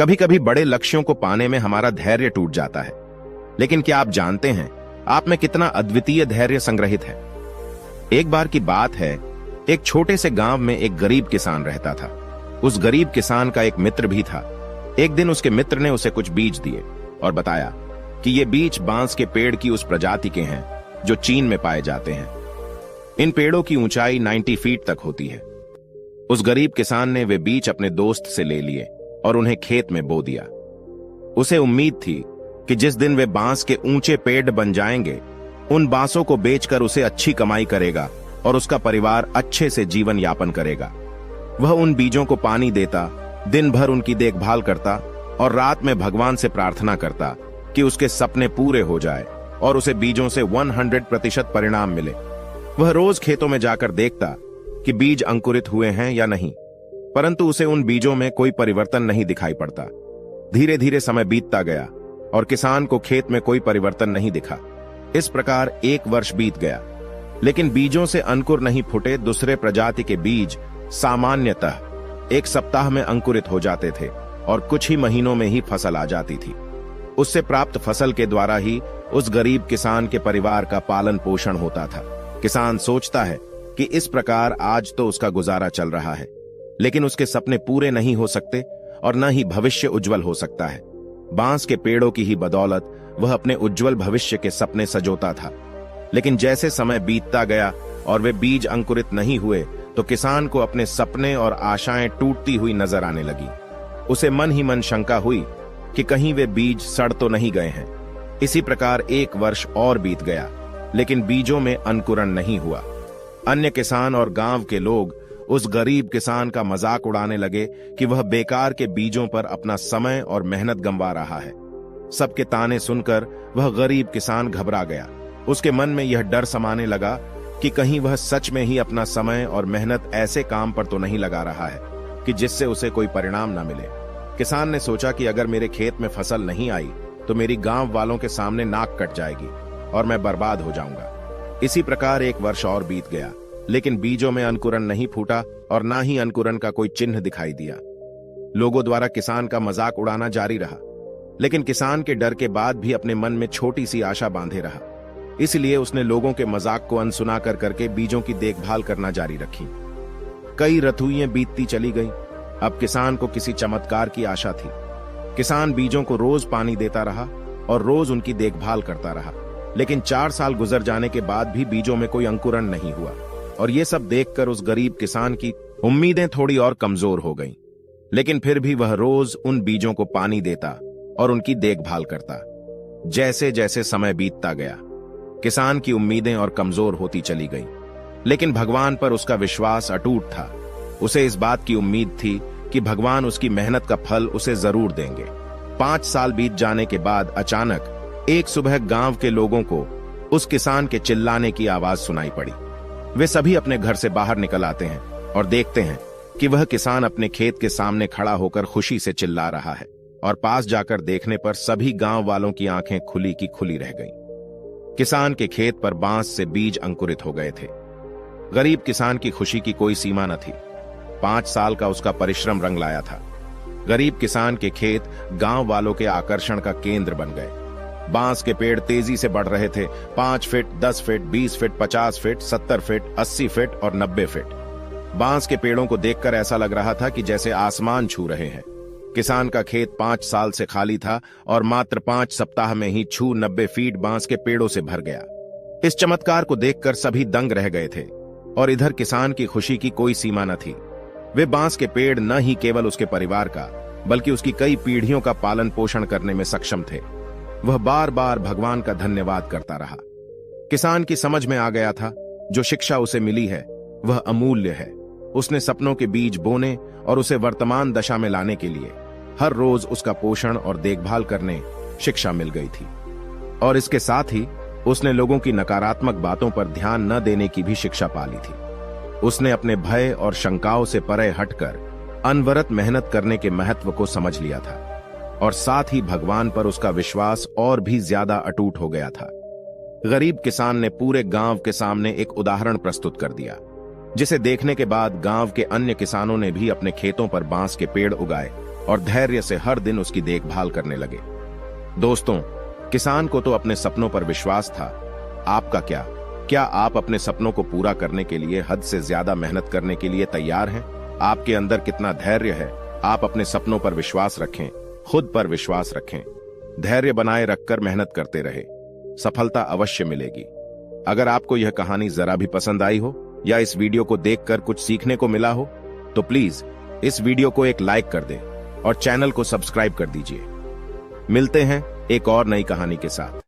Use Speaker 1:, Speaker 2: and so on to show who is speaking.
Speaker 1: कभी कभी बड़े लक्ष्यों को पाने में हमारा धैर्य टूट जाता है, लेकिन क्या आप जानते हैं आप में कितना अद्वितीय धैर्य संग्रहित है। एक बार की बात है, एक छोटे से गांव में एक गरीब किसान रहता था। उस गरीब किसान का एक मित्र भी था। एक दिन उसके मित्र ने उसे कुछ बीज दिए और बताया कि ये बीज बांस के पेड़ की उस प्रजाति के हैं जो चीन में पाए जाते हैं। इन पेड़ों की ऊंचाई 90 फीट तक होती है। उस गरीब किसान ने वे बीज अपने दोस्त से ले लिए और उन्हें खेत में बो दिया। उसे उम्मीद थी कि जिस दिन वे बांस के ऊंचे पेड़ बन जाएंगे, उन बांसों को बेचकर उसे अच्छी कमाई करेगा और उसका परिवार अच्छे से जीवन यापन करेगा। वह उन बीजों को पानी देता, दिन भर उनकी देखभाल करता और रात में भगवान से प्रार्थना करता कि उसके सपने पूरे हो जाए और उसे बीजों से 100% परिणाम मिले। वह रोज खेतों में जाकर देखता कि बीज अंकुरित हुए हैं या नहीं, परंतु उसे उन बीजों में कोई परिवर्तन नहीं दिखाई पड़ता। धीरे धीरे समय बीतता गया और किसान को खेत में कोई परिवर्तन नहीं दिखा। इस प्रकार 1 वर्ष बीत गया, लेकिन बीजों से अंकुर नहीं फूटे दूसरे प्रजाति के बीज सामान्यतः 1 सप्ताह में अंकुरित हो जाते थे और कुछ ही महीनों में ही फसल आ जाती थी। उससे प्राप्त फसल के द्वारा ही उस गरीब किसान के परिवार का पालन पोषण होता था। किसान सोचता है कि इस प्रकार आज तो उसका गुजारा चल रहा है, लेकिन उसके सपने पूरे नहीं हो सकते और न ही भविष्य उज्जवल हो सकता है। बांस के पेड़ों की ही बदौलत वह अपने उज्जवल भविष्य के सपने सजोता था। लेकिन जैसे समय बीतता गया और वे बीज अंकुरित नहीं हुए, तो किसान को अपने सपने और आशाएं टूटती हुई नजर आने लगी। उसे मन ही मन शंका हुई कि कहीं वे बीज सड़ तो नहीं गए हैं। इसी प्रकार 1 वर्ष और बीत गया, लेकिन बीजों में अंकुरण नहीं हुआ। अन्य किसान और गांव के लोग उस गरीब किसान का मजाक उड़ाने लगे कि वह बेकार के बीजों पर अपना समय और मेहनत गंवा रहा है। सबके ताने सुनकर वह गरीब किसान घबरा गया। उसके मन में यह डर समाने लगा कि कहीं वह सच में ही अपना समय और मेहनत ऐसे काम पर तो नहीं लगा रहा है कि जिससे उसे कोई परिणाम न मिले। किसान ने सोचा कि अगर मेरे खेत में फसल नहीं आई तो मेरी गांव वालों के सामने नाक कट जाएगी और मैं बर्बाद हो जाऊंगा। इसी प्रकार 1 वर्ष और बीत गया, लेकिन बीजों में अंकुरण नहीं फूटा और ना ही अंकुरण का कोई चिन्ह दिखाई दिया। लोगों द्वारा किसान का मजाक उड़ाना जारी रहा, लेकिन किसान के डर के बाद भी अपने मन में छोटी सी आशा बांधे रहा। इसलिए उसने लोगों के मजाक को अनसुना कर करके बीजों की देखभाल करना जारी रखी। कई ऋतुएं बीतती चली गईं। अब किसान को किसी चमत्कार की आशा थी। किसान बीजों को रोज पानी देता रहा और रोज उनकी देखभाल करता रहा, लेकिन 4 साल गुजर जाने के बाद भी बीजों में कोई अंकुरण नहीं हुआ। और ये सब देखकर उस गरीब किसान की उम्मीदें थोड़ी और कमजोर हो गईं। लेकिन फिर भी वह रोज उन बीजों को पानी देता और उनकी देखभाल करता। जैसे जैसे समय बीतता गया, किसान की उम्मीदें और कमजोर होती चली गईं, लेकिन भगवान पर उसका विश्वास अटूट था। उसे इस बात की उम्मीद थी कि भगवान उसकी मेहनत का फल उसे जरूर देंगे। 5 साल बीत जाने के बाद अचानक एक सुबह गांव के लोगों को उस किसान के चिल्लाने की आवाज सुनाई पड़ी। वे सभी अपने घर से बाहर निकल आते हैं और देखते हैं कि वह किसान अपने खेत के सामने खड़ा होकर खुशी से चिल्ला रहा है। और पास जाकर देखने पर सभी गांव वालों की आंखें खुली की खुली रह गईं। किसान के खेत पर बांस से बीज अंकुरित हो गए थे। गरीब किसान की खुशी की कोई सीमा न थी। 5 साल का उसका परिश्रम रंग लाया था। गरीब किसान के खेत गांव वालों के आकर्षण का केंद्र बन गए। बांस के पेड़ तेजी से बढ़ रहे थे। 5 feet, 10 feet, 20 feet, 50 feet, 70 feet, 80 feet और 90 फीट। बांस के पेड़ों को देखकर ऐसा लग रहा था कि जैसे आसमान छू रहे हैं। किसान का खेत 5 साल से खाली था और मात्र 5 सप्ताह में ही 90 फीट बांस के पेड़ों से भर गया। इस चमत्कार को देखकर सभी दंग रह गए थे और इधर किसान की खुशी की कोई सीमा न थी। वे बांस के पेड़ न ही केवल उसके परिवार का, बल्कि उसकी कई पीढ़ियों का पालन पोषण करने में सक्षम थे। वह बार बार भगवान का धन्यवाद करता रहा। किसान की समझ में आ गया था, जो शिक्षा उसे मिली है वह अमूल्य है। उसने सपनों के बीज बोने और उसे वर्तमान दशा में लाने के लिए हर रोज उसका पोषण और देखभाल करने शिक्षा मिल गई थी। और इसके साथ ही उसने लोगों की नकारात्मक बातों पर ध्यान न देने की भी शिक्षा पा ली थी। उसने अपने भय और शंकाओं से परे हटकर अनवरत मेहनत करने के महत्व को समझ लिया था और साथ ही भगवान पर उसका विश्वास और भी ज्यादा अटूट हो गया था। गरीब किसान ने पूरे गांव के सामने एक उदाहरण प्रस्तुत कर दिया, जिसे देखने के बाद गांव के अन्य किसानों ने भी अपने खेतों पर बांस के पेड़ उगाए और धैर्य से हर दिन उसकी देखभाल करने लगे। दोस्तों, किसान को तो अपने सपनों पर विश्वास था। आपका क्या आप अपने सपनों को पूरा करने के लिए हद से ज्यादा मेहनत करने के लिए तैयार हैं? आपके अंदर कितना धैर्य है? आप अपने सपनों पर विश्वास रखें, खुद पर विश्वास रखें, धैर्य बनाए रखकर मेहनत करते रहे, सफलता अवश्य मिलेगी। अगर आपको यह कहानी जरा भी पसंद आई हो या इस वीडियो को देखकर कुछ सीखने को मिला हो तो प्लीज इस वीडियो को एक लाइक कर दें और चैनल को सब्सक्राइब कर दीजिए। मिलते हैं एक और नई कहानी के साथ।